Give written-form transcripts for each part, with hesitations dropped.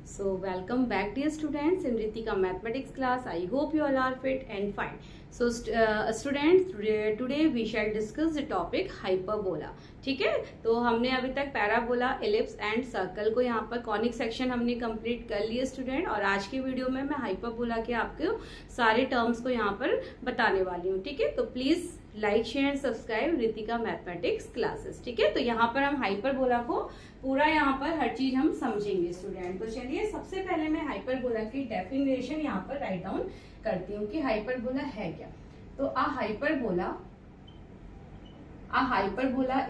So welcome back dear students in Ritika mathematics class. I hope you all are fit and fine. So students today we shall discuss the topic hyperbola. ठीक है, तो हमने अभी तक parabola, ellipse and circle को यहाँ पर conic section हमने कंप्लीट कर लिए स्टूडेंट, और आज की वीडियो में मैं हाइपरबोला के आपको सारे टर्म्स को यहाँ पर बताने वाली हूँ. ठीक है, तो please like share and subscribe Ritika mathematics classes. ठीक है, तो यहाँ पर हम हाइपरबोला को पूरा यहाँ पर हर चीज हम समझेंगे स्टूडेंट. तो चलिए सबसे पहले मैं हाइपरबोला की डेफिनेशन यहाँ पर राइट डाउन करती हूँ कि हाइपरबोला है क्या. तो a hyperbola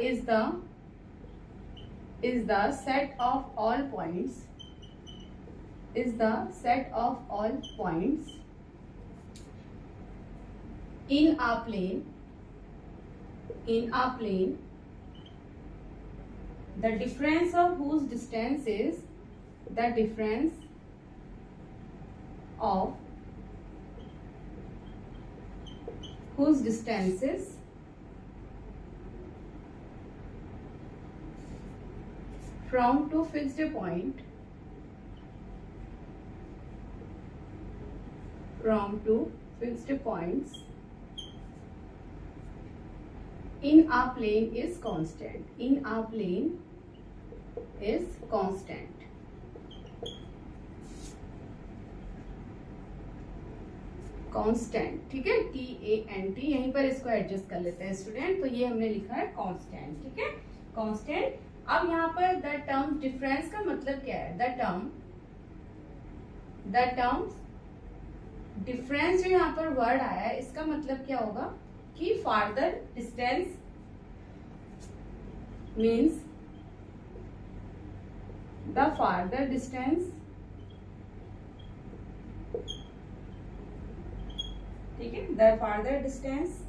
is the set of all points in a plane the difference of whose distance is the difference of whose distances from two fixed point points in a plane is constant. Constant. ठीक है, TANT यहीं पर इसको adjust कर लेते हैं student. तो ये हमने लिखा है कांस्टेंट. ठीक है, कांस्टेंट. अब यहाँ पर द टर्म डिफरेंस का मतलब क्या है? द टर्म डिफरेंस जो यहाँ पर वर्ड आया है इसका मतलब क्या होगा कि farther distance means the farther distance. ठीक है, the farther distance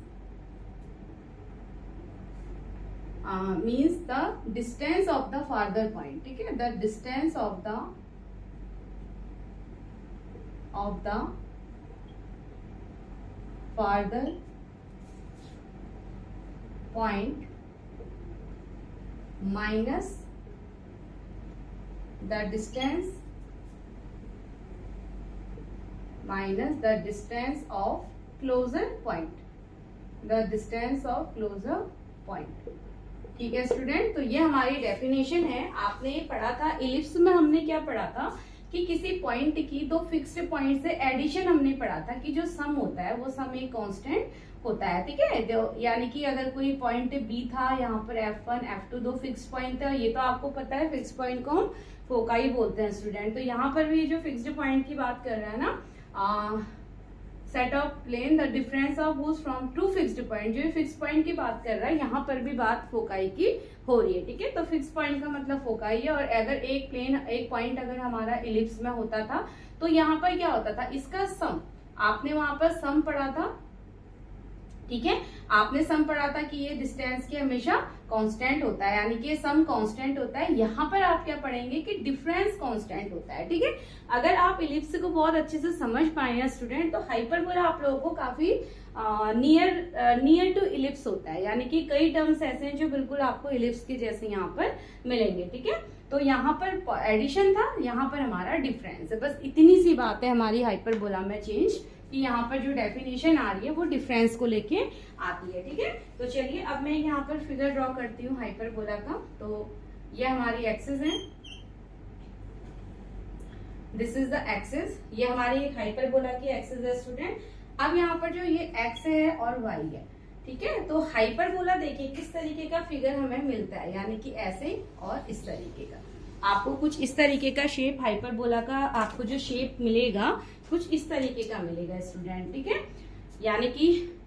means the distance of the farther point. ठीक है, the distance of the farther point minus the distance of closer point. ठीक है स्टूडेंट, तो ये हमारी डेफिनेशन है. आपने ये पढ़ा था इलिप्स में, हमने क्या पढ़ा था कि किसी पॉइंट की दो फिक्स्ड पॉइंट से एडिशन हमने पढ़ा था कि जो सम होता है वो सम एक कांस्टेंट होता है. ठीक है, यानी कि अगर कोई पॉइंट बी था, यहाँ पर F1 F2 दो फिक्स्ड पॉइंट थे. ये तो आपको पता है फिक्स्ड पॉइंट को हम फोकाई बोलते हैं स्टूडेंट. तो यहाँ पर भी जो फिक्स्ड पॉइंट की बात कर रहा है ना, set of plane the difference of whose from two fixed point, जो फिक्स पॉइंट की बात कर रहा है यहाँ पर भी बात फोकाई की हो रही है. ठीक है, तो फिक्स पॉइंट का मतलब फोकाई है. और अगर एक पॉइंट अगर हमारा इलिप्स में होता था तो यहाँ पर क्या होता था, इसका सम. आपने वहां पर सम पढ़ा था. ठीक है, आपने सम पढ़ा था कि ये डिस्टेंस की हमेशा कांस्टेंट होता है, यानी कि ये सम कांस्टेंट होता है. यहाँ पर आप क्या पढ़ेंगे कि डिफरेंस कांस्टेंट होता है. ठीक है, अगर आप इलिप्स को बहुत अच्छे से समझ पाए हैं स्टूडेंट, तो हाइपरबोला आप लोगों को काफी नियर टू इलिप्स होता है. यानी कि कई टर्म्स ऐसे हैं जो बिल्कुल आपको इलिप्स के जैसे यहाँ पर मिलेंगे. ठीक है, तो यहाँ पर एडिशन था, यहाँ पर हमारा डिफरेंस है. बस इतनी सी बात है हमारी हाइपरबोला में चेंज, कि यहाँ पर जो डेफिनेशन आ रही है वो डिफरेंस को लेके आती है. ठीक है, तो चलिए अब मैं यहाँ पर फिगर ड्रॉ करती हूँ हाइपरबोला का. तो ये हमारी एक्सिस है, दिस इज द एक्सिस. ये हमारी एक हाइपरबोला की एक्सिस है स्टूडेंट. अब यहाँ पर जो ये एक्स है और वाई है. ठीक है, तो हाइपरबोला देखिए किस तरीके का फिगर हमें मिलता है, यानी कि ऐसे और इस तरीके का. आपको कुछ इस तरीके का शेप हाइपरबोला का आपको जो शेप मिलेगा कुछ इस तरीके का मिलेगा स्टूडेंट. ठीक है, यानी कि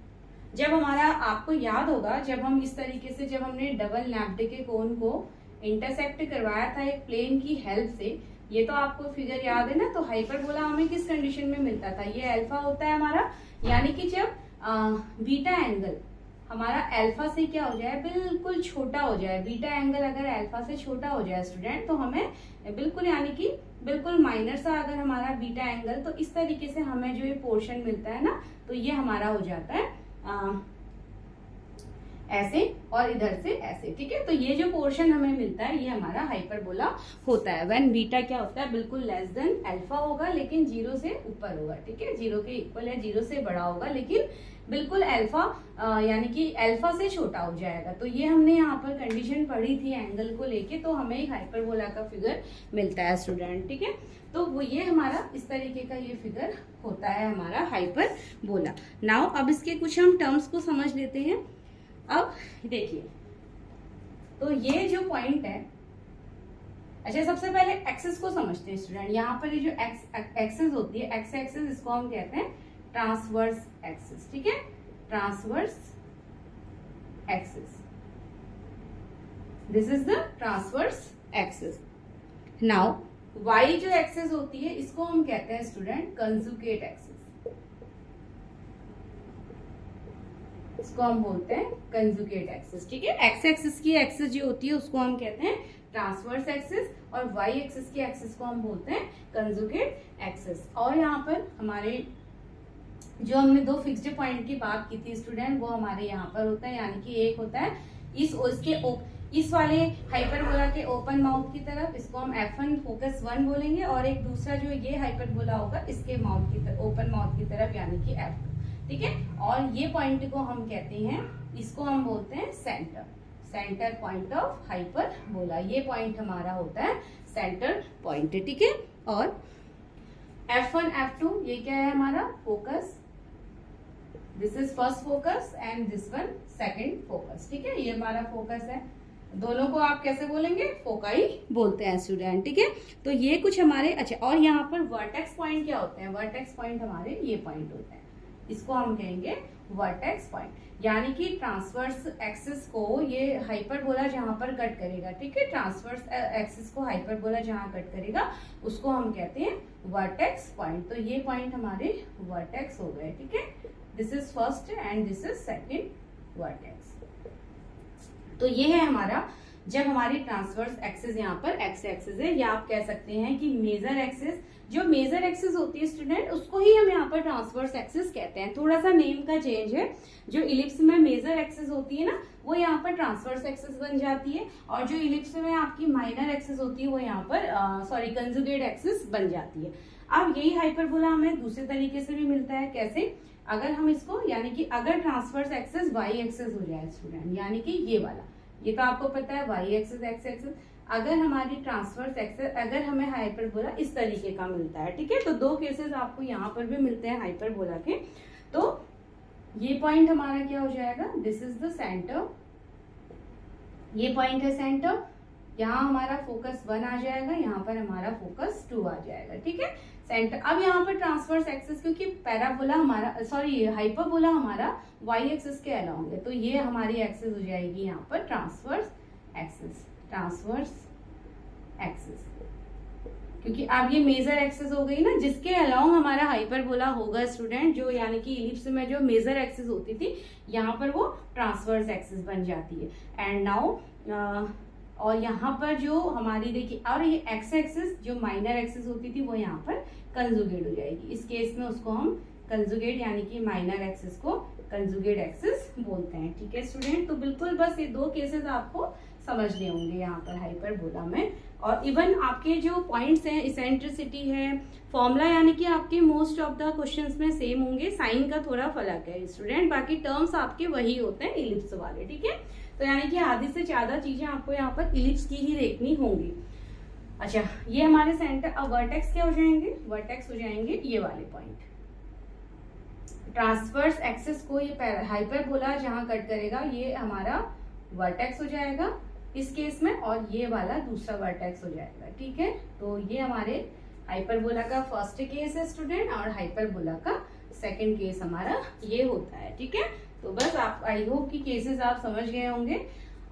जब हमारा, आपको याद होगा जब हम इस तरीके से, जब हमने डबल नैप्ड के कोन को इंटरसेक्ट करवाया था एक प्लेन की हेल्प से, ये तो आपको फिगर याद है ना. तो हाइपरबोला हमें किस कंडीशन में मिलता था, ये अल्फा होता है हमारा, यानी कि जब बीटा एंगल हमारा अल्फा से क्या हो जाए, बिल्कुल छोटा हो जाए. बीटा एंगल अगर अल्फा से छोटा हो जाए स्टूडेंट, तो हमें बिल्कुल, यानी कि बिल्कुल माइनर सा अगर हमारा बीटा एंगल, तो इस तरीके से हमें जो ये पोर्शन मिलता है ना, तो ये हमारा हो जाता है ऐसे और इधर से ऐसे, ठीक है। तो ये जो पोर्शन हमें मिलता है ये हमारा हाइपरबोला होता है। व्हेन बीटा क्या होता है, बिल्कुल लेस देन अल्फा होगा लेकिन 0 से ऊपर होगा, ठीक है, 0 के इक्वल या 0 से बड़ा होगा लेकिन बिल्कुल अल्फा यानी कि अल्फा से छोटा हो जाएगा। तो ये हमने यहाँ पर कंडीशन पढ़ी थी एंगल को लेके, तो हमें एक हाइपरबोला का फिगर मिलता है स्टूडेंट, ठीक है। तो वो ये हमारा इस तरीके का ये फिगर होता है हमारा हाइपरबोला। नाउ अब इसके कुछ हम टर्म्स को समझ लेते हैं। अब देखिए, तो ये जो पॉइंट है, अच्छा सबसे पहले एक्सिस को समझते हैं स्टूडेंट। यहाँ पर ये जो एक्सिस होती है, एक्स एक्सिस, इसको हम कहते हैं ट्रांसवर्स एक्सिस, ठीक है, transverse axis, this is the transverse axis. Now y जो एक्सिस होती है इसको हम कहते हैं स्टूडेंट कंजुगेट एक्सिस, इसको हम बोलते हैं कंजुगेट एक्सिस, ठीक है। एक्स एक्सिस की एक्सिस जो होती है उसको हम कहते हैं ट्रांसवर्स एक्सिस और वाई एक्सिस की एक्सिस को हम बोलते हैं कंजुगेट एक्सिस। और यहाँ पर हमारे जो हमने दो फिक्स्ड पॉइंट की बात की थी स्टूडेंट, वो हमारे यहाँ पर होता है, यानी कि एक होता है इस वाले हाइपरबोला के ओपन माउथ की तरफ, इसको हम F1 फोकस 1 बोलेंगे, और एक दूसरा जो ये हाइपरबोला होगा इसके माउथ की तरफ, ओपन माउथ की तरफ, यानी कि F2, ठीक है। और ये पॉइंट को हम कहते हैं, इसको हम बोलते हैं सेंटर पॉइंट ऑफ हाइपरबोला। ये पॉइंट हमारा होता है सेंटर पॉइंट, ठीक है। और F1 F2 ये क्या है हमारा focus, this is first focus and this one second focus, ठीक है, ये हमारा फोकस है। दोनों को आप कैसे बोलेंगे, फोकाई बोलते हैं स्टूडेंट, ठीक है। तो ये कुछ हमारे, अच्छा, और यहाँ पर वर्टेक्स पॉइंट क्या होते हैं, वर्टेक्स पॉइंट हमारे ये पॉइंट होते हैं, इसको हम कहेंगे वर्टेक्स पॉइंट, यानी कि ट्रांसवर्स एक्सिस को ये हाइपरबोला जहां पर कट करेगा, ठीक है, ट्रांसवर्स एक्सिस को हाइपरबोला जहां कट करेगा उसको हम कहते हैं वर्टेक्स पॉइंट। तो ये पॉइंट हमारे वर्टेक्स हो गए, ठीक है, this is first and this is second vertex. तो ये है हमारा, जब हमारी ट्रांसवर्स एक्सिस यहाँ पर एक्स एक्सिस है, या आप कह सकते हैं कि मेजर एक्सिस, जो मेजर एक्सिस होती है स्टूडेंट उसको ही हम यहाँ पर ट्रांसवर्स एक्सिस कहते हैं। थोड़ा सा नेम का चेंज है, जो इलिप्स में मेजर एक्सिस होती है ना वो यहाँ पर ट्रांसवर्स एक्सिस बन जाती है, और जो इलिप्स में आपकी माइनर एक्सिस होती है वो यहाँ पर कंजुगेट एक्सिस बन जाती है। अब यही हाइपरबोला हमें दूसरे तरीके से भी मिलता है, कैसे, अगर हम इसको, यानी कि अगर ट्रांसवर्स एक्सिस वाई एक्सिस हो जाए स्टूडेंट, यानी कि ये वाला, ये तो आपको पता है वाई एक्सिस एक्स एक्सिस, अगर हमारी ट्रांसवर्स एक्सिस, अगर हमें हाइपरबोला इस तरीके का मिलता है, ठीक है, तो दो केसेस आपको यहाँ पर भी मिलते हैं हाइपरबोला के। तो ये पॉइंट हमारा क्या हो जाएगा, दिस इज द सेंटर, ये पॉइंट है सेंटर, यहाँ हमारा फोकस 1 आ जाएगा, यहाँ पर हमारा फोकस 2 आ जाएगा, ठीक है, सेंटर। अब यहाँ पर ट्रांसवर्स एक्सिस, क्योंकि पैराबोला हमारा, सॉरी हाइपरबोला हमारा वाई एक्सिस के अलाउंग है, तो ये हमारी एक्सिस हो जाएगी यहाँ पर ट्रांसवर्स एक्सिस, ट्रांसवर्स एक्सिस, क्योंकि अब ये मेजर एक्सिस हो गई ना, जिसके अलाउंग हमारा हाइपरबोला होगा स्टूडेंट, जो यानी कि इलिप्स में जो मेजर एक्सिस होती थी यहाँ पर वो ट्रांसवर्स एक्सिस बन जाती है। एंड नाउ और यहाँ पर जो हमारी देखिए, और ये एक्स एक्सिस जो माइनर एक्सिस होती थी वो यहाँ पर कंजुगेट हो जाएगी, इस केस में उसको हम कंजुगेट, यानी कि माइनर एक्सिस को कंजुगेट एक्सिस बोलते हैं, ठीक है स्टूडेंट। तो बिल्कुल बस ये दो केसेस आपको समझने होंगे यहाँ पर हाइपरबोला में। और इवन आपके जो पॉइंट्स हैं, इसेंट्रिसिटी है, फॉर्मूला, यानी कि आपके मोस्ट ऑफ द क्वेश्चंस में सेम होंगे, साइन का थोड़ा फर्क है स्टूडेंट, बाकी टर्म्स आपके वही होते हैं इलिप्स वाले, ठीक है। तो यानी कि आधी से ज्यादा चीजें आपको यहाँ पर इलिप्स की ही देखनी होंगी। अच्छा, ये हमारे सेंटर, अब वर्टेक्स क्या हो जाएंगे, वर्टेक्स हो जाएंगे ये वाले पॉइंट, ट्रांसवर्स एक्सिस को ये हाइपरबोला जहां कट करेगा ये हमारा वर्टेक्स हो जाएगा इस केस में, और ये वाला दूसरा वर्टेक्स हो जाएगा, ठीक है। तो ये हमारे हाइपरबोला का फर्स्ट केस है स्टूडेंट, और हाइपरबोला का सेकंड केस हमारा ये होता है, ठीक है। तो बस आप, आई होप कि केसेस आप समझ गए होंगे।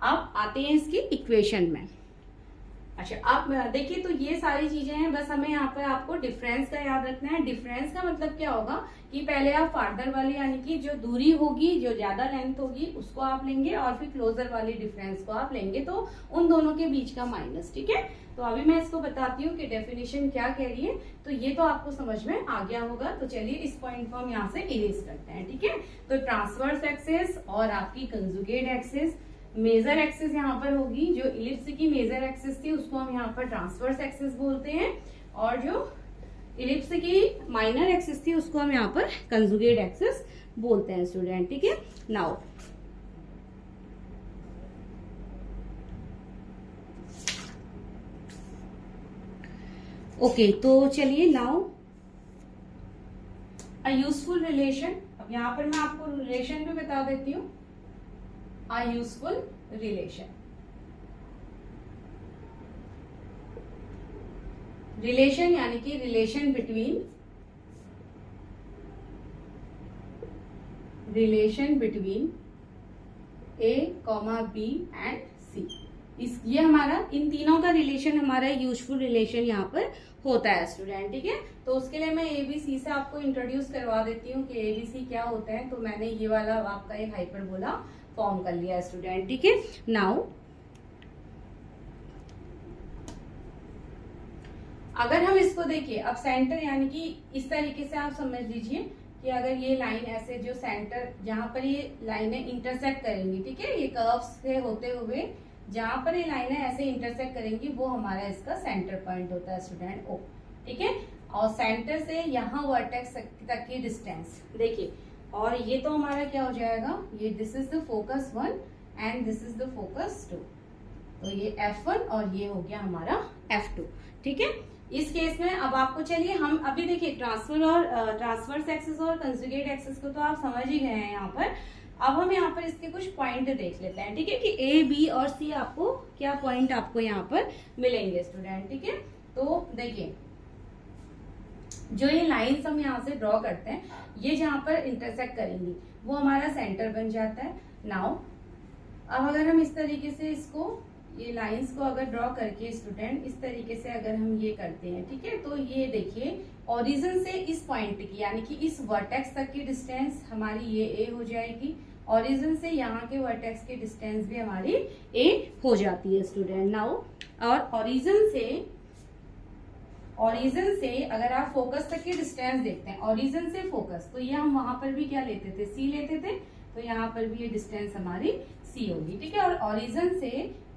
अब आते हैं इसकी इक्वेशन में। अच्छा, आप देखिए, तो ये सारी चीजें हैं, बस हमें यहाँ पर आपको डिफरेंस का याद रखना है। डिफरेंस का मतलब क्या होगा कि पहले आप फार्दर वाली यानी कि जो दूरी होगी, जो ज्यादा लेंथ होगी उसको आप लेंगे, और फिर क्लोजर वाली डिफरेंस को आप लेंगे, तो उन दोनों के बीच का माइनस। ठीक है, तो अभी मैं इसको बताती हूँ कि डेफिनेशन क्या कह रही है, तो ये तो आपको समझ में आ गया होगा। तो चलिए इस पॉइंट को हम यहाँ से इरेज करते हैं। ठीक है, तो ट्रांसवर्स एक्सिस और आपकी कंजुगेट एक्सिस, मेजर एक्सिस यहाँ पर होगी, जो इलिप्स की मेजर एक्सिस थी उसको हम यहाँ पर ट्रांसवर्स एक्सिस बोलते हैं, और जो इलिप्स की माइनर एक्सिस थी उसको हम यहाँ पर कंजुगेट एक्सिस बोलते हैं स्टूडेंट। ठीक है, नाउ ओके, तो चलिए नाउ अ यूजफुल रिलेशन। अब यहाँ पर मैं आपको रिलेशन भी बता देती हूँ। A useful relation, रिलेशन यानी कि relation between A, B and C। ये हमारा इन तीनों का रिलेशन हमारा यूजफुल रिलेशन यहाँ पर होता है स्टूडेंट। ठीक है, तो उसके लिए मैं ABC से आपको इंट्रोड्यूस करवा देती हूँ कि ABC क्या होता है। तो मैंने ये वाला आपका एक हाइपरबोला फॉर्म कर लिया स्टूडेंट। ठीक है, नाउ अगर हम इसको देखिए, अब सेंटर यानी कि इस तरीके से आप समझ लीजिए कि अगर ये लाइन ऐसे, जो सेंटर जहां पर ये लाइनें इंटरसेक्ट करेंगी, ठीक है, ये कर्व्स से होते हुए जहां पर ये लाइनें ऐसे इंटरसेक्ट करेंगी वो हमारा इसका सेंटर पॉइंट होता है स्टूडेंट O। ठीक है, और सेंटर से यहाँ वर्टेक्स तक की डिस्टेंस देखिए, और ये तो हमारा क्या हो जाएगा, ये this is the focus 1 and this is the focus 2, तो ये F1 और ये हो गया हमारा F2। ठीक है, इस केस में अब आपको चलिए हम अभी देखिए ट्रांसवर्स एक्सिस और कंजुगेट एक्सिस को तो आप समझ ही गए हैं यहाँ पर। अब हम यहाँ पर इसके कुछ पॉइंट देख लेते हैं। ठीक है, कि A, B और C आपको क्या पॉइंट आपको यहाँ पर मिलेंगे स्टूडेंट। ठीक है, तो देखिए जो ये लाइंस हम यहाँ से ड्रॉ करते हैं, ये जहां पर इंटरसेक्ट करेंगी वो हमारा सेंटर बन जाता है। नाउ अब अगर हम इस तरीके से इसको, ये लाइंस को अगर ड्रॉ करके स्टूडेंट इस तरीके से अगर हम ये करते हैं, ठीक है, तो ये देखिए ओरिजिन से इस पॉइंट की यानी कि इस वर्टेक्स तक की डिस्टेंस हमारी ये A हो जाएगी, ओरिजिन से यहाँ के वर्टेक्स की डिस्टेंस भी हमारी A हो जाती है स्टूडेंट। नाउ और ओरिजिन से अगर आप फोकस तक की डिस्टेंस देखते हैं, ओरिजिन से फोकस, तो ये हम वहां पर भी क्या लेते थे, C लेते थे, तो यहाँ पर भी ये डिस्टेंस हमारी C होगी। ठीक है, और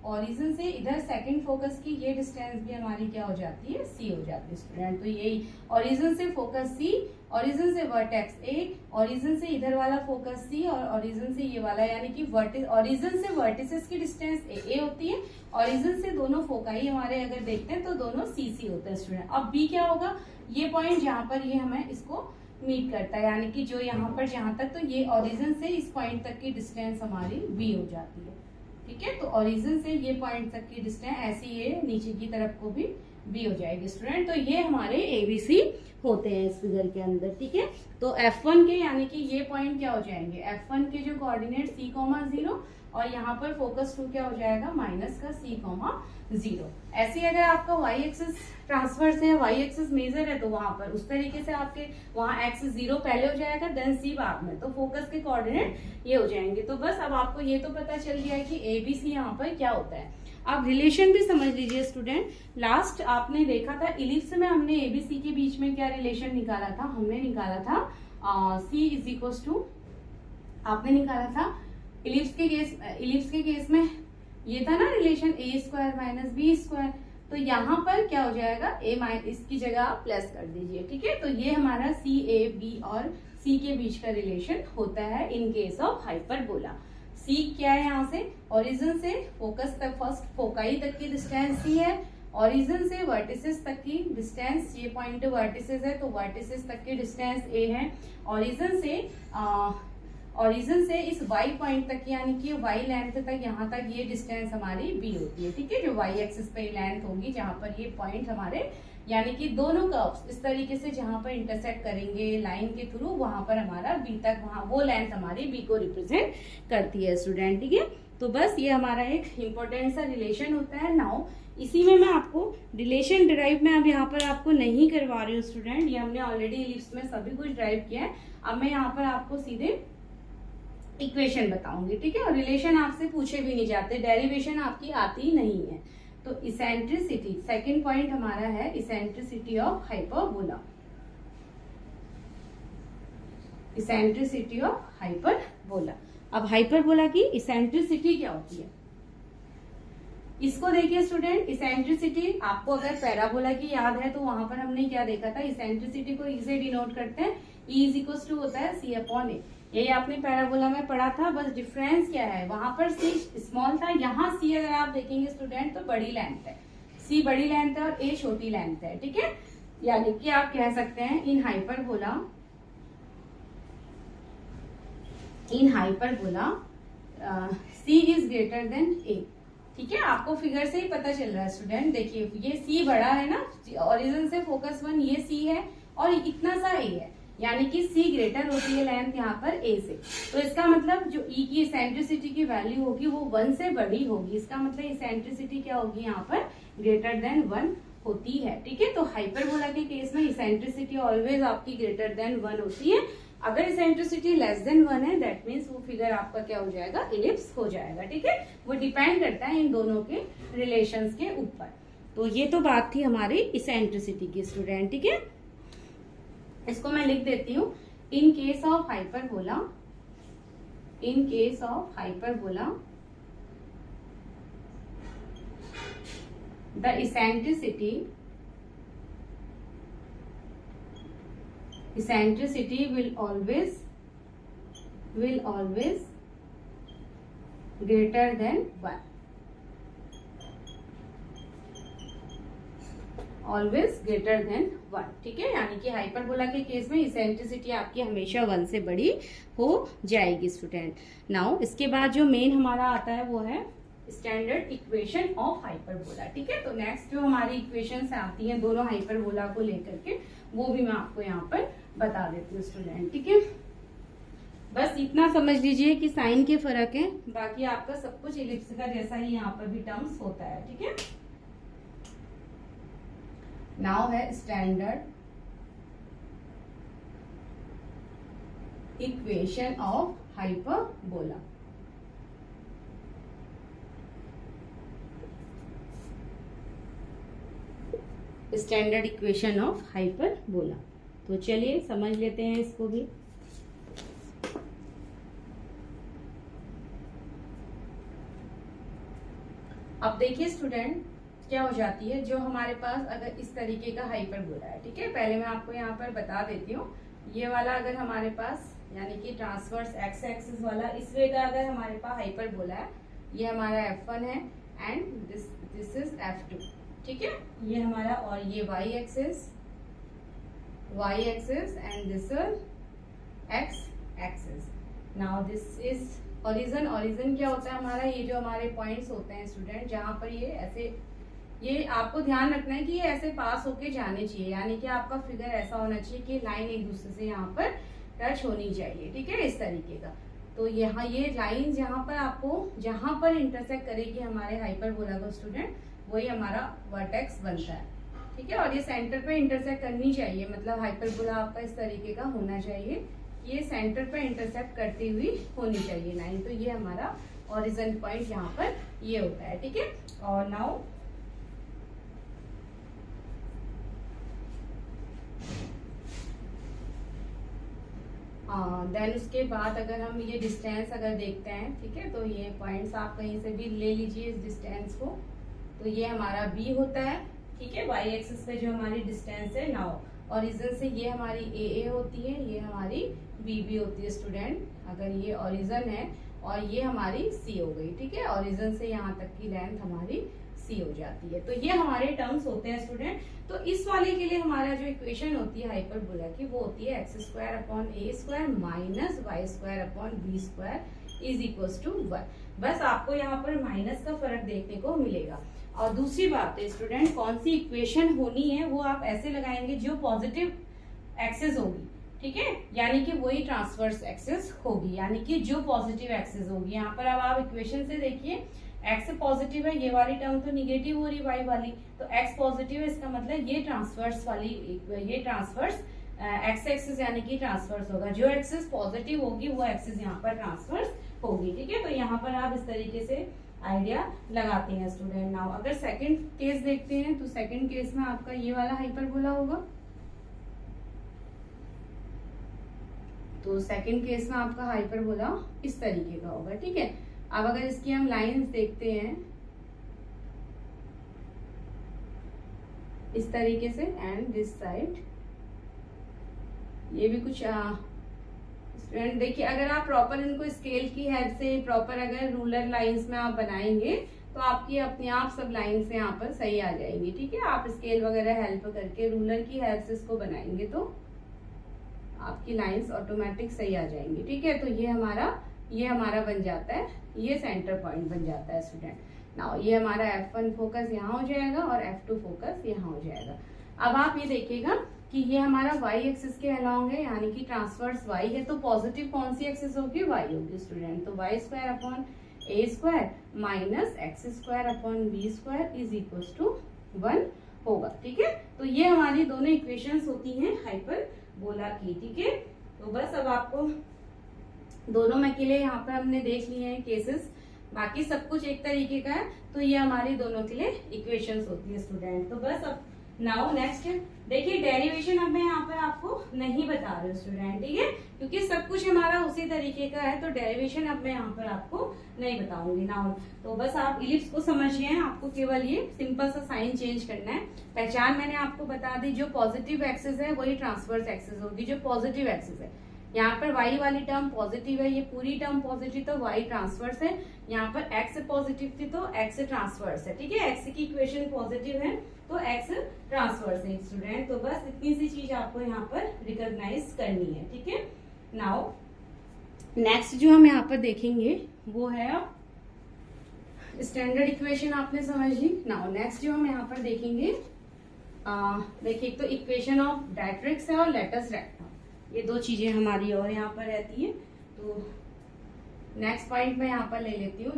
ओरिजिन से इधर सेकंड फोकस की ये डिस्टेंस भी हमारी क्या हो जाती है, C हो जाती है स्टूडेंट। तो यही ओरिजिन से फोकस C, ओरिजिन से वर्टेक्स A, ओरिजिन से इधर वाला फोकस C, और ओरिजिन से ये वाला, यानी कि ओरिजिन से वर्टिसेस की डिस्टेंस A होती है, ओरिजिन से दोनों फोकाई हमारे अगर देखते हैं तो दोनों C होते हैं स्टूडेंट। अब B क्या होगा, ये पॉइंट जहां पर ये हमें इसको मीट करता है, यानी कि जो यहाँ पर जहां तक, तो ये ओरिजिन से इस पॉइंट तक की डिस्टेंस हमारी B हो जाती है। ठीक है, तो ओरिजिन से ये पॉइंट तक की डिस्टेंस ऐसी ये नीचे की तरफ को भी B हो जाएगी स्टूडेंट। तो ये हमारे ABC होते हैं इस फिगर के अंदर। ठीक है, तो F1 के यानी कि ये पॉइंट क्या हो जाएंगे, F1 के जो कोऑर्डिनेट C,0 और यहाँ पर फोकस 2 क्या हो जाएगा, माइनस का C,0। ऐसे अगर आपका y एक्सिस ट्रांसवर्स है, y एक्सिस मेजर है, तो वहां पर उस तरीके से आपके वहां x 0 पहले हो जाएगा, देन C बाद में, तो फोकस के कोऑर्डिनेट ये हो जाएंगे। तो बस अब आपको ये तो पता चल गया है कि ABC यहाँ पर क्या होता है। आप रिलेशन भी समझ लीजिए स्टूडेंट। लास्ट आपने देखा था इलिप्स में हमने ABC के बीच में क्या रिलेशन निकाला था, हमने निकाला था C इज इक्वल टू, आपने निकाला था इलिप्स के केस में ये था ना रिलेशन A² माइनस B², तो यहाँ पर क्या हो जाएगा, इसकी जगह आप प्लस कर दीजिए। ठीक है, तो ये हमारा CAB और C के बीच का रिलेशन होता है in case of hyperbola. C क्या है, यहाँ से ओरिजिन से फोकस तक, फर्स्ट फोकाई तक की डिस्टेंस C है, ओरिजिन से वर्टिसेस तक की डिस्टेंस, ये पॉइंट वर्टिसेस है तो वर्टिसेस तक की डिस्टेंस A है, ओरिजिन से इस y पॉइंट तक यानी कि y लेंथ तक, यहाँ तक ये डिस्टेंस हमारी B होती है। ठीक है, जो y एक्सिस पे लेंथ होगी जहां पर ये पॉइंट हमारे, यानी कि दोनों कर्व्स इस तरीके से जहां पर इंटरसेक्ट करेंगे लाइन के थ्रू, वहां पर हमारा B तक, वहां वो लेंथ हमारी B को रिप्रेजेंट करती है स्टूडेंट। ठीक है, तो बस ये हमारा एक इम्पोर्टेंट सा रिलेशन होता है। नाउ इसी में मैं आपको रिलेशन डिराइव में अब यहाँ पर आपको नहीं करवा रही हूँ स्टूडेंट, ये हमने ऑलरेडी इलिप्स में सभी कुछ ड्राइव किया है। अब मैं यहाँ पर आपको सीधे इक्वेशन बताऊंगी, ठीक है। और रिलेशन आपसे पूछे भी नहीं जाते, डेरिवेशन आपकी आती नहीं है। तो इसेंट्रिसिटी, सेकंड पॉइंट हमारा है eccentricity of hyperbola. Eccentricity of hyperbola. अब हाइपरबोला की इसेंट्रिसिटी क्या होती है, इसको देखिए स्टूडेंट। इसेंट्रिसिटी आपको अगर पैराबोला की याद है तो वहां पर हमने क्या देखा था, इसेंट्रिसिटी को ई से डिनोट करते हैं, ई इज इक्वल टू होता है सी अपॉन ए। ये आपने पैराबोला में पढ़ा था, बस डिफरेंस क्या है, वहां पर सी स्मॉल था, यहाँ सी अगर आप देखेंगे स्टूडेंट तो बड़ी लेंथ है, सी बड़ी लेंथ है और ए छोटी लेंथ है, ठीक है। यानी कि आप कह सकते हैं in hyperbola c is greater than a, ठीक है। आपको फिगर से ही पता चल रहा है स्टूडेंट, देखिए ये सी बड़ा है ना, ओरिजिन से फोकस 1 ये सी है और इतना सा ए है, यानी कि सी ग्रेटर होती है लेंथ यहाँ पर ए से। तो इसका मतलब जो ई की इसेंट्रिसिटी की वैल्यू होगी वो 1 से बड़ी होगी, इसका मतलब इसेंट्रिसिटी क्या होगी यहाँ पर ग्रेटर देन 1 होती है, ठीक है। तो हाइपरबोला के केस में इसेंट्रिसिटी ऑलवेज आपकी ग्रेटर देन 1 होती है। अगर इसेंट्रिसिटी लेस देन 1 है दैट मीन्स वो फिगर आपका क्या हो जाएगा, इलिप्स हो जाएगा, ठीक है। वो डिपेंड करता है इन दोनों के रिलेशंस के ऊपर। तो ये तो बात थी हमारी इसेंट्रिसिटी की स्टूडेंट, ठीक है। इसको मैं लिख देती हूँ, in case of hyperbola the eccentricity will always greater than 1, always greater than 1, ठीक है। यानी कि हाइपरबोला के केस में इसेंट्रिसिटी आपकी हमेशा 1 से बड़ी हो जाएगी स्टूडेंट। नाउ इसके बाद जो मेन हमारा आता है वो है स्टैंडर्ड इक्वेशन ऑफ हाइपरबोला, ठीक है। तो नेक्स्ट जो हमारी इक्वेशंस आती हैं दोनों हाइपरबोला को लेकर के, वो भी मैं आपको यहाँ पर बता देती हूँ स्टूडेंट, ठीक है। बस इतना समझ लीजिए कि साइन के फर्क है, बाकी आपका सब कुछ इलिप्स का जैसा ही यहाँ पर भी टर्म्स होता है, ठीक है। नाउ है standard equation of hyperbola. Standard equation of hyperbola, तो चलिए समझ लेते हैं इसको भी। अब देखिए स्टूडेंट क्या हो जाती है, जो हमारे पास अगर इस तरीके का हाइपरबोला है, ठीक है। पहले मैं आपको यहाँ पर बता देती हूँ, ये वाला अगर हमारे पास यानी कि ट्रांसवर्स एक्स एक्सिस वाला इस वे का अगर हमारे पास हाइपरबोला है, ये हमारा F1 है एंड दिस इज F2, ठीक है। ये हमारा, और ये y axis and this is x axis. Now this is origin. Origin क्या होता है हमारा, ये जो हमारे पॉइंट्स होते हैं स्टूडेंट, जहां पर ये ऐसे, ये आपको ध्यान रखना है कि ये ऐसे पास होके जाने चाहिए, यानी कि आपका फिगर ऐसा होना चाहिए कि लाइन एक दूसरे से यहाँ पर टच होनी चाहिए, ठीक है, इस तरीके का। तो यहाँ ये लाइन जहाँ पर आपको जहां पर इंटरसेक्ट करेगी हमारे हाइपरबोला को स्टूडेंट, वही हमारा वर्टेक्स बनता है, ठीक है। और ये सेंटर पे इंटरसेक्ट करनी चाहिए, मतलब हाइपरबोला आपका इस तरीके का होना चाहिए, ये सेंटर पे इंटरसेक्ट करती हुई होनी चाहिए लाइन। तो ये हमारा ओरिजिन पॉइंट यहाँ पर ये होता है, ठीक है। और नाउ देन उसके बाद अगर हम ये डिस्टेंस अगर देखते हैं, ठीक है, तो ये पॉइंट्स आप कहीं से भी ले लीजिए इस डिस्टेंस को, तो ये हमारा B होता है, ठीक है, y एक्सिस पे जो हमारी डिस्टेंस है। नाउ ओरिजिन से ये हमारी AA होती है, ये हमारी BB होती है स्टूडेंट, अगर ये ओरिजिन है, और ये हमारी C हो गई, ठीक है। ओरिजिन से यहाँ तक की लेंथ हमारी C हो जाती है। तो ये हमारे टर्म्स होते हैं स्टूडेंट। तो इस वाले के लिए हमारा जो इक्वेशन होती है हाइपरबोला की, वो होती है x² upon a² minus y² upon b² is equal to 1। बस आपको यहाँ पर माइनस का फर्क देखने को मिलेगा। और दूसरी बात है स्टूडेंट, कौन सी इक्वेशन होनी है वो आप ऐसे लगाएंगे जो पॉजिटिव एक्सिस होगी, ठीक है, यानी कि वही ट्रांसवर्स एक्सिस होगी, यानी कि जो पॉजिटिव एक्सिस होगी। यहाँ पर अब आप इक्वेशन से देखिए, एक्स पॉजिटिव है, ये वाली टर्म तो निगेटिव हो रही वाई वाली, तो एक्स पॉजिटिव है, इसका मतलब ये ट्रांसवर्स वाली, ये ट्रांसवर्स एक्स एक्सिस यानी कि ट्रांसवर्स होगा। जो एक्सिस पॉजिटिव होगी वो एक्सिस यहाँ पर ट्रांसवर्स होगी। ठीक है, तो यहाँ पर आप इस तरीके से आइडिया लगाते हैं स्टूडेंट। नाउ अगर सेकंड केस देखते हैं तो सेकंड केस में आपका ये वाला हाइपरबोला होगा। तो सेकंड केस में आपका हाइपरबोला इस तरीके का होगा। ठीक है, अब अगर इसकी हम लाइंस देखते हैं इस तरीके से, एंड दिस साइड ये भी कुछ स्टूडेंट देखिए, अगर आप प्रॉपर इनको स्केल की हेल्प से प्रॉपर अगर रूलर लाइंस में आप बनाएंगे तो आपकी अपने आप सब लाइंस यहाँ पर सही आ जाएंगी। ठीक है, आप स्केल वगैरह हेल्प करके रूलर की हेल्प से इसको बनाएंगे तो आपकी लाइंस ऑटोमेटिक सही आ जाएंगी। ठीक है, तो ये हमारा बन जाता है, ये सेंटर पॉइंट बन जाता है स्टूडेंट। नाउ ये हमारा F1 फोकस यहाँ हो जाएगा और F2 फोकस यहाँ हो जाएगा। अब आप ये देखिएगा कि ये हमारा y एक्सिस के अलोंग है, यानी कि ट्रांसवर्स y है, तो पॉजिटिव कौन सी एक्सिस होगी, y होगी स्टूडेंट। तो y square upon a square minus x square upon b square is equal to 1 होगा। ठीक है, तो ये हमारी दोनों इक्वेशंस होती हैं हाइपरबोला की। ठीक है, तो बस अब आपको दोनों में के लिए यहाँ पर हमने देख लिए हैं केसेस, बाकी सब कुछ एक तरीके का है, तो ये हमारी दोनों के लिए इक्वेशंस होती है स्टूडेंट। तो बस अब नाउ नेक्स्ट देखिए, डेरिवेशन अब मैं यहाँ पर आपको नहीं बता रही हूँ स्टूडेंट। ठीक है, क्योंकि सब कुछ हमारा उसी तरीके का है, तो डेरिवेशन अब मैं यहाँ पर आपको नहीं बताऊंगी नाउ। तो बस आप इलिप्स को समझिए, आपको केवल ये सिंपल सा साइन चेंज करना है। पहचान मैंने आपको बता दी, जो पॉजिटिव एक्सिस है वही ट्रांसवर्स एक्सिस होगी, जो पॉजिटिव एक्सिस है। यहाँ पर y वाली टर्म पॉजिटिव है, ये पूरी टर्म पॉजिटिव, तो y ट्रांसवर्स है। यहाँ पर x पॉजिटिव थी तो x ट्रांसवर्स है। ठीक है, x की इक्वेशन पॉजिटिव है तो x ट्रांसवर्स है स्टूडेंट। तो बस इतनी सी चीज आपको यहाँ पर रिकॉग्नाइज करनी है। ठीक है, नाउ नेक्स्ट जो हम यहाँ पर देखेंगे वो है स्टैंडर्ड इक्वेशन, आपने समझ ली। नाउ नेक्स्ट जो हम यहाँ पर देखेंगे, देखिए एक तो इक्वेशन ऑफ डायट्रिक्स है और लेटस रेक्टम, ये दो चीजें हमारी और यहाँ पर रहती हैं। तो नेक्स्ट पॉइंट मैं यहाँ पर ले लेती हूँ,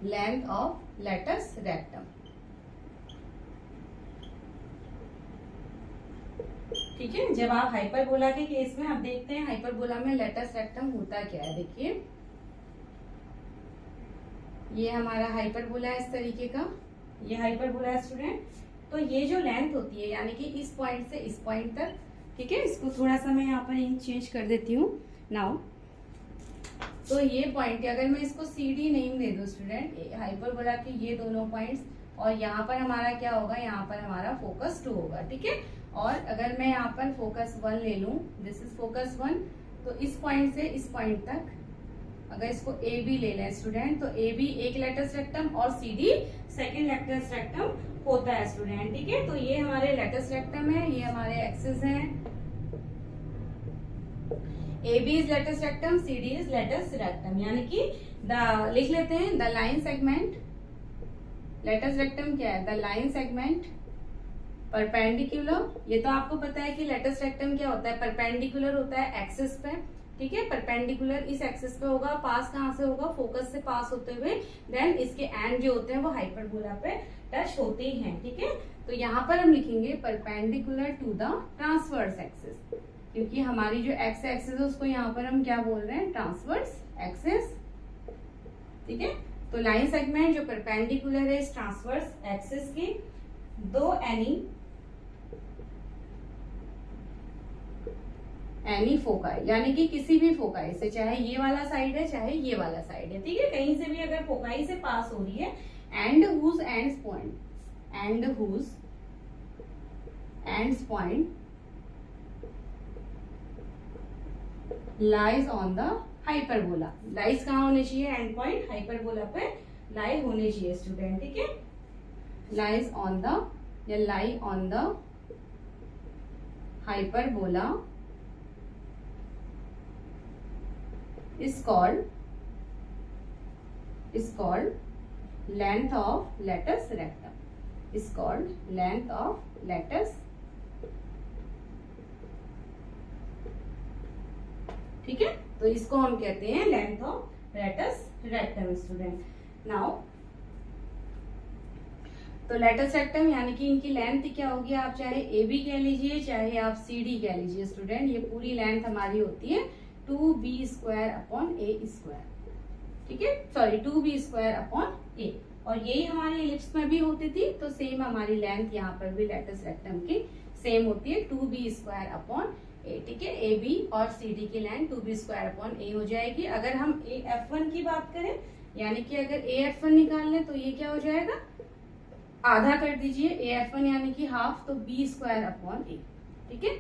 लेंथ ऑफ लेटस रेक्टम। ठीक है, जब आप हाइपरबोला के केस में आप देखते हैं हाइपरबोला में लेटस रेक्टम होता क्या है। देखिए ये हमारा हाइपरबोला है इस तरीके का, ये हाइपरबोला है स्टूडेंट। तो ये जो लेंथ होती है यानी कि इस पॉइंट से इस पॉइंट तक, ठीक है, इसको थोड़ा सा मैं यहाँ पर इंच चेंज कर देती हूँ नाउ। तो ये पॉइंट अगर मैं इसको CD नेम दे दूँ स्टूडेंट, हाइपरबोला के ये दोनों पॉइंट्स, और यहाँ पर हमारा क्या होगा, यहाँ पर हमारा फोकस 2 होगा। ठीक है, और अगर मैं यहाँ पर फोकस 1 ले लूँ, दिस इज फोकस 1, तो इस पॉइंट से इस पॉइंट तक अगर इसको AB ले लें स्टूडेंट, तो AB एक लेटस रेक्टम और CD सेकेंड लेटस रेक्टम होता है स्टूडेंट। ठीक है, तो ये हमारे लेटस रेक्टम है, ये हमारे एक्सिस हैं। AB is latus rectum, CD is latus rectum, यानी कि लिख लेते हैं the line segment. Latus rectum क्या है, द लाइन सेगमेंट परपेंडिकुलर। ये तो आपको पता है कि लेटस रेक्टम क्या होता है, परपेंडिकुलर होता है एक्सिस पे। ठीक है, परपेंडिकुलर इस एक्सिस पे होगा, पास कहाँ से होगा, फोकस से पास होते हुए, देन इसके एंड जो होते हैं वो हाइपरबोला पे टच होते ही हैं। ठीक है, तो यहाँ पर हम लिखेंगे perpendicular to the transverse axis, क्योंकि हमारी जो एक्स एक्सिस है उसको यहाँ पर हम क्या बोल रहे हैं, ट्रांसवर्स एक्सिस। ठीक है, तो लाइन सेगमेंट जो परपेंडिकुलर है इस ट्रांसवर्स एक्सिस की, दो एनी फोकाई, यानी कि किसी भी फोकाई से, चाहे ये वाला साइड है चाहे ये वाला साइड है। ठीक है, कहीं से भी अगर फोकाई से पास हो रही है, and whose ends point lies on the hyperbola. Lies कहाँ होने चाहिए, एंड पॉइंट हाइपरबोला पे लाई होने चाहिए स्टूडेंट। ठीक है, लाइज ऑन द या lie on the hyperbola is called length of latus rectum, is called length of latus ठीक है, तो इसको हम कहते हैं length of latus rectum student. Now तो लेटस रेक्टम यानी कि इनकी लेंथ क्या होगी, आप चाहे ए बी कह लीजिए चाहे आप सी डी कह लीजिए स्टूडेंट, ये पूरी लेंथ हमारी होती है 2b² ठीक है, सॉरी 2b² और यही हमारी इलिप्स में भी होती थी, तो सेम हमारी लेंथ यहाँ पर भी लेटस रेक्टम की सेम होती है 2b² ठीक है। ए बी और सी डी की लेंथ 2b² हो जाएगी। अगर हम AF1 की बात करें यानी कि अगर AF1 निकाल लें तो ये क्या हो जाएगा, आधा कर दीजिए AF1 यानी कि हाफ, तो b² ठीक है।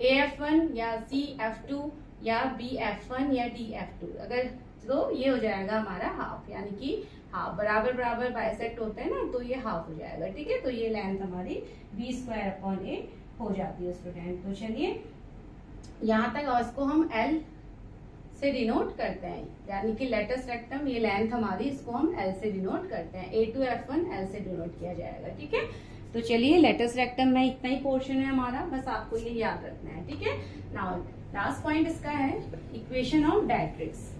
AF1 या CF2 या BF1 या DF2 अगर तो ये हो जाएगा हमारा हाफ, यानी कि हाफ बराबर बराबर बाइसेक्ट होते हैं ना, तो ये हाफ हो जाएगा ठीक है। तो ये लेंथ हमारी b² हो जाती है स्टूडेंट। तो चलिए यहाँ तक, और इसको हम L से डिनोट करते हैं, यानी कि लेटस रेक्टम ये लेंथ हमारी, इसको हम L से डिनोट करते हैं, A2F1 L से डिनोट किया जाएगा ठीक है। तो चलिए लेटस रेक्टम में इतना ही पोर्शन है हमारा, बस आपको ये याद रखना है ठीक है। नाउ लास्ट पॉइंट इसका है इक्वेशन ऑफ डायरेक्ट्रिक्स।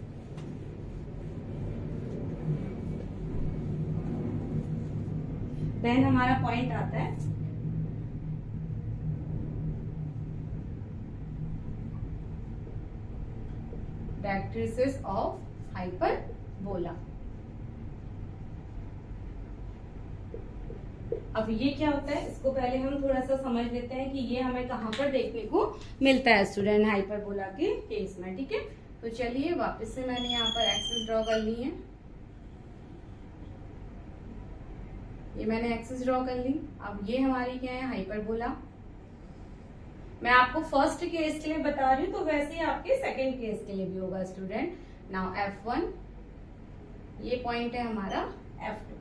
देन हमारा पॉइंट आता है डायरेक्ट्रिसेस ऑफ हाइपरबोला। अब ये क्या होता है, इसको पहले हम थोड़ा सा समझ लेते हैं कि ये हमें कहाँ पर देखने को मिलता है स्टूडेंट हाइपरबोला के केस में ठीक है। तो चलिए वापस से मैंने यहाँ पर एक्सिस ड्रॉ कर ली है, ये मैंने एक्सिस ड्रॉ कर ली। अब ये हमारी क्या है, हाइपरबोला। मैं आपको फर्स्ट केस के लिए बता रही हूँ, तो वैसे ही आपके सेकंड केस के लिए भी होगा स्टूडेंट। नाउ F1 ये पॉइंट है हमारा F2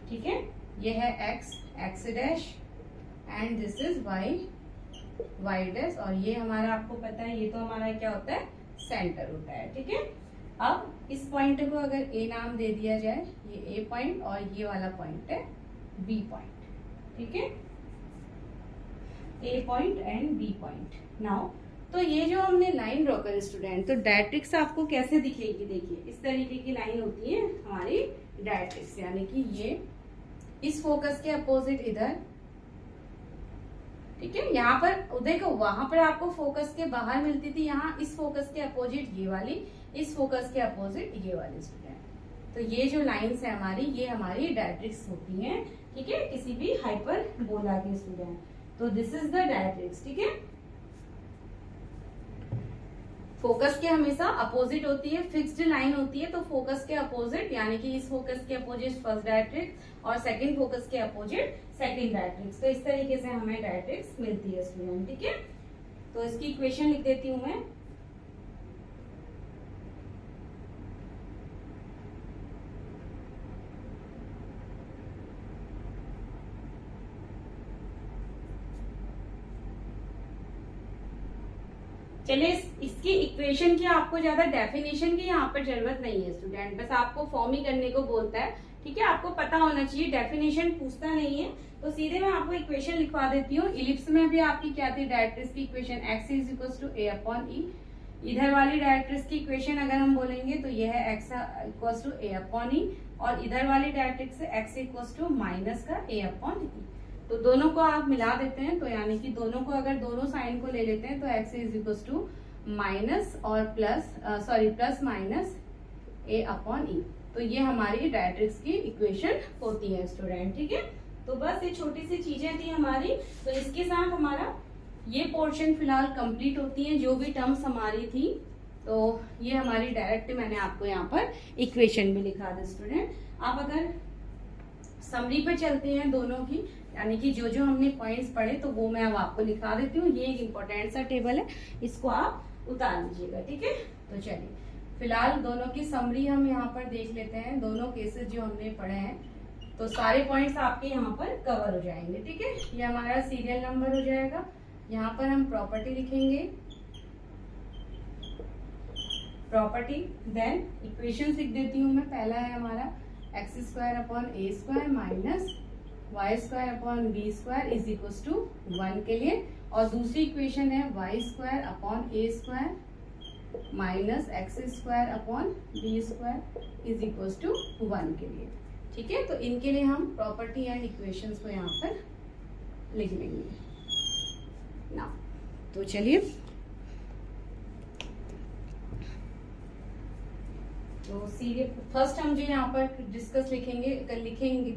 ठीक है, ये है x dash and this is y dash, और ये हमारा आपको पता है ये तो हमारा क्या होता है, सेंटर होता है ठीक है। अब इस पॉइंट को अगर A नाम दे दिया जाए, ये A पॉइंट और ये वाला पॉइंट है B पॉइंट ठीक है, A point and B point. Now तो ये जो हमने लाइन ड्रॉ करी स्टूडेंट, तो डायरेक्ट्रिक्स आपको कैसे दिखेगी, देखिए इस तरीके की लाइन होती है हमारी डायरेक्ट्रिक्स, यानी कि ये इस फोकस के अपोजिट इधर ठीक है। यहाँ पर देखो वहां पर आपको फोकस के बाहर मिलती थी, यहाँ इस फोकस के अपोजिट ये वाली, इस फोकस के अपोजिट ये वाली स्टूडेंट। तो ये जो लाइंस है हमारी, ये हमारी डायरेक्ट्रिक्स होती हैं ठीक है, किसी भी हाइपरबोला की स्टूडेंट। तो दिस इज द डायरेक्ट्रिक्स ठीक है। फोकस के हमेशा अपोजिट होती है, फिक्स्ड लाइन होती है, तो फोकस के अपोजिट यानी कि इस फोकस के अपोजिट फर्स्ट डायरेक्ट्रिक्स और सेकंड फोकस के अपोजिट सेकंड डायरेक्ट्रिक्स। तो इस तरीके से हमें डायरेक्ट्रिक्स मिलती है स्टूडेंट ठीक है। तो इसकी इक्वेशन लिख देती हूं मैं। चलिए इसकी इक्वेशन की आपको ज्यादा डेफिनेशन की यहाँ पर जरूरत नहीं है स्टूडेंट, बस आपको फॉर्म ही करने को बोलता है ठीक है। आपको पता होना चाहिए, डेफिनेशन पूछता नहीं है, तो सीधे मैं आपको इक्वेशन लिखवा देती हूँ। इलिप्स में भी आपकी क्या थी, डायरेक्ट्रिक्स की equation x is equal to A/E। इधर वाली डायरेक्ट्रिक्स की इक्वेशन अगर हम बोलेंगे तो यह है x इक्वल टू A/E, और इधर वाली डायरेक्ट्रिक्स से x इक्वल टू माइनस का A/E। तो दोनों को आप मिला देते हैं, तो यानी कि दोनों को अगर दोनों साइन को ले लेते हैं तो x is equal to minus और प्लस माइनस A/E। तो ये हमारी डायरेक्ट्रिक्स की इक्वेशन होती है स्टूडेंट ठीक है। तो बस ये छोटी सी चीजें थी हमारी, तो इसके साथ हमारा ये पोर्शन फिलहाल कंप्लीट होती है, जो भी टर्म्स हमारी थी। तो ये हमारी डायरेक्ट मैंने आपको यहाँ पर इक्वेशन भी लिखा दी स्टूडेंट। आप अगर समरी पे चलते हैं दोनों की, यानी कि जो जो हमने पॉइंट्स पढ़े तो वो मैं अब आपको लिखा देती हूँ। ये एक इम्पोर्टेंट सा टेबल है, इसको आप उतार लीजिएगा ठीक है। तो चलिए फिलहाल दोनों की समरी हम यहाँ पर देख लेते हैं, दोनों केसेस जो हमने पढ़े हैं, तो सारे पॉइंट्स आपके यहाँ पर कवर हो जाएंगे ठीक है। ये हमारा सीरियल नंबर हो जाएगा, यहाँ पर हम प्रॉपर्टी लिखेंगे, प्रॉपर्टी, देन इक्वेशन लिख देती हूँ मैं। पहला है हमारा x² minus y² is equal to 1 के लिए, और दूसरी इक्वेशन है y² minus x square upon b square is equal to 1 के लिए। ठीक है, तो इनके लिए हम प्रॉपर्टी एंड इक्वेशंस को यहाँ पर लिख लेंगे ना। तो चलिए, तो सीधे फर्स्ट हम जो यहाँ पर डिस्कस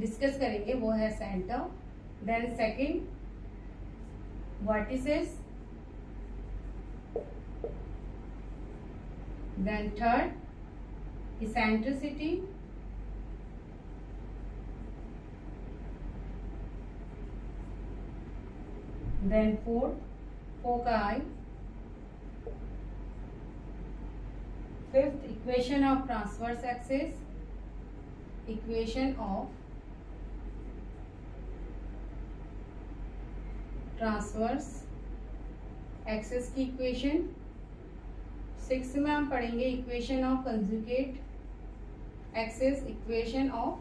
डिस्कस करेंगे वो है centre, then second vertices, then third eccentricity, then fourth foci, fifth equation of transverse axis, equation of transverse axis की इक्वेशन। 6 में हम पढ़ेंगे equation of conjugate axis, equation of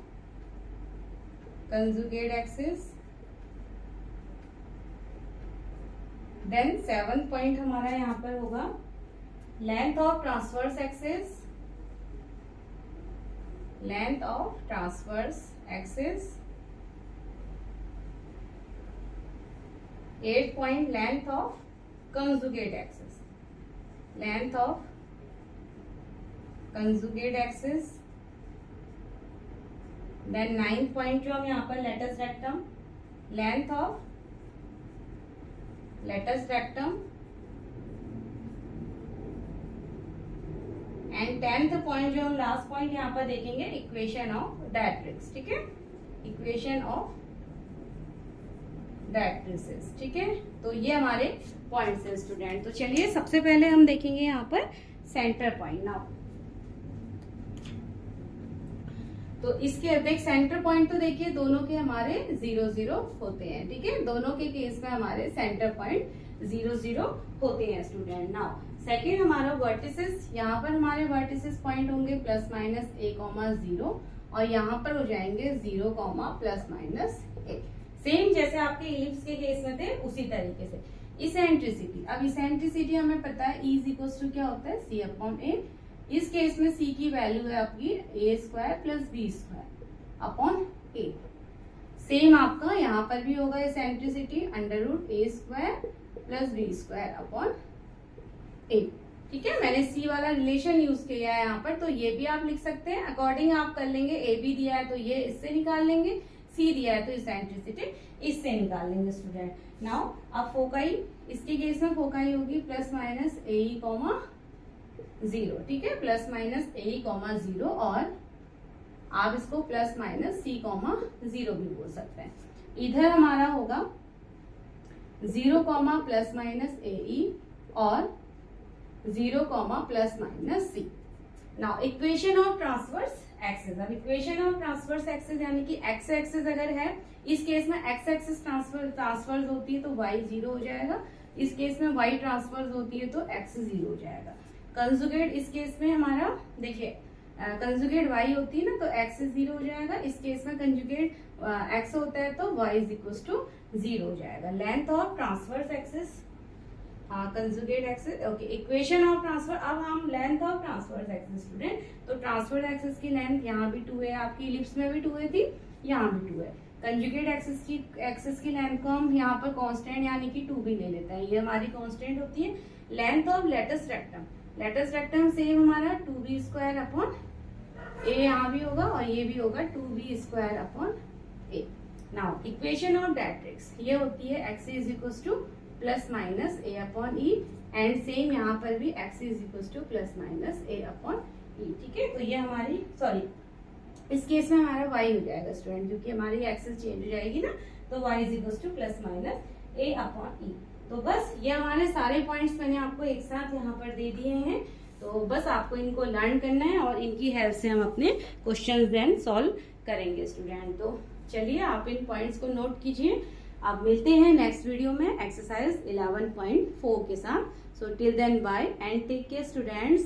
conjugate axis. Then 7th point हमारा यहाँ पर होगा length of transverse axis, length of transverse axis. 8th point length of conjugate axis, length of conjugate axis। then 9th point जो हम यहाँ पर latus rectum, length of latus rectum। and 10th point जो हम लास्ट पॉइंट यहाँ पर देखेंगे equation of directrix. ठीक है, इक्वेशन ऑफ डायरेक्ट्रिसेस। ठीक है, तो ये हमारे पॉइंट्स है स्टूडेंट। तो चलिए सबसे पहले हम देखेंगे यहाँ पर सेंटर पॉइंट नाउ। तो इसके देख सेंटर पॉइंट तो देखिए दोनों के हमारे 0 0 होते हैं। ठीक है, दोनों के केस में हमारे सेंटर पॉइंट 0 0 होते हैं स्टूडेंट। नाउ सेकेंड हमारा वर्टिसेस, यहाँ पर हमारे वर्टिसेस पॉइंट होंगे प्लस माइनस a,0 और यहाँ पर हो जाएंगे 0, प्लस माइनस a। सेम जैसे आपके इलिप्स के केस में थे उसी तरीके से। इसेंट्रिसिटी, अब इसेंट्रिसिटी हमें पता है E इज इक्वल टू क्या होता है C अपॉन A। इस केस में C की वैल्यू है आपकी a square plus b square upon A। Same आपका यहाँ पर भी होगा eccentricity under root a square plus b square upon A। ठीक है, मैंने C वाला रिलेशन यूज किया है यहाँ पर, तो ये भी आप लिख सकते हैं। अकॉर्डिंग आप कर लेंगे, A भी दिया है तो ये इससे निकाल लेंगे, C दिया है तो इसेंट्रिसिटी इससे निकाल लेंगे स्टूडेंट। नाउ अब फोकाई, इसके केस में फोकाई होगी प्लस माइनस AE, 0। ठीक है, प्लस माइनस AE, 0 और आप इसको प्लस माइनस C, 0 भी बोल सकते हैं। इधर हमारा होगा 0, प्लस माइनस AE और 0, plus minus C। Now equation of transverse axis. अब इक्वेशन ऑफ ट्रांसवर्स एक्सिस यानी कि एक्स एक्सिस अगर है, इस केस में एक्स एक्सिस ट्रांसफर्स होती है तो वाई 0 हो जाएगा। इस केस में वाई ट्रांसफर्स होती है तो एक्स 0 हो जाएगा। कंजुगेट इस केस में हमारा देखिए कंजुगेट वाई होती है ना, तो एक्स 0 हो जाएगा। इस केस में कंजुगेट एक्स होता है तो वाई इज इक्वल टू 0 हो जाएगा। Length of transverse axis, conjugate axis, okay. Equation of transfer, अब हम length of transverse axis student, तो ट्रांसफर एक्सिस की लेंथ यहाँ भी 2 है, आपकी इलिप्स में भी 2 है थी, यहाँ भी 2 है। कंजुगेट एक्सिस की लेंथ को हम यहाँ पर कांस्टेंट यानी कि 2 भी ले लेते हैं, ये हमारी कांस्टेंट होती है। Length of latus rectum, latus rectum same हमारा 2b स्क्वायर अपॉन a, यहाँ भी होगा और ये भी होगा 2b square upon a। Now equation of directrix ये होती है x is equal two plus minus a upon e and same यहाँ पर भी x is equal two plus minus a upon e। ठीक है, तो ये हमारी इस केस में हमारा y हो जाएगा स्टूडेंट, क्योंकि हमारी एक्सिस चेंज हो जाएगी ना, तो y is equal two plus minus a upon e। तो बस ये हमारे सारे पॉइंट्स मैंने आपको एक साथ यहाँ पर दे दिए हैं, तो बस आपको इनको लर्न करना है और इनकी हेल्प से हम अपने क्वेश्चंस देन सॉल्व करेंगे स्टूडेंट। तो चलिए आप इन पॉइंट्स को नोट कीजिए। अब मिलते हैं नेक्स्ट वीडियो में एक्सरसाइज 11.4 के साथ। So till then bye and take care students.